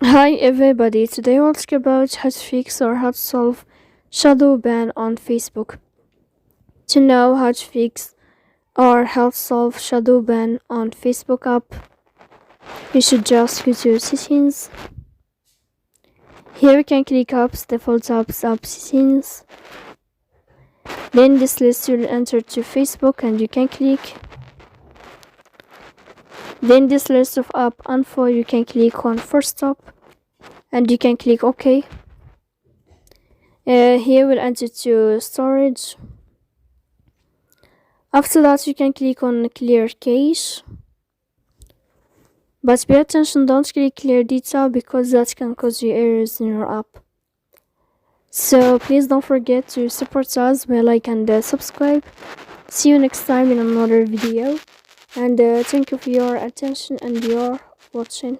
Hi everybody, today we'll talk about how to fix or how to solve Shadowban on Facebook. To know how to fix or how to solve Shadowban on Facebook app, you should just go to settings. Here you can click apps, default apps, app settings. Then this list will enter to Facebook and you can click. Then this list of app info you can click on first stop and you can click OK. Here we'll enter to storage. After that you can click on clear cache, but pay attention, don't click clear data because that can cause you errors in your app. So please don't forget to support us by like and subscribe. See you next time in another video, and thank you for your attention and your watching.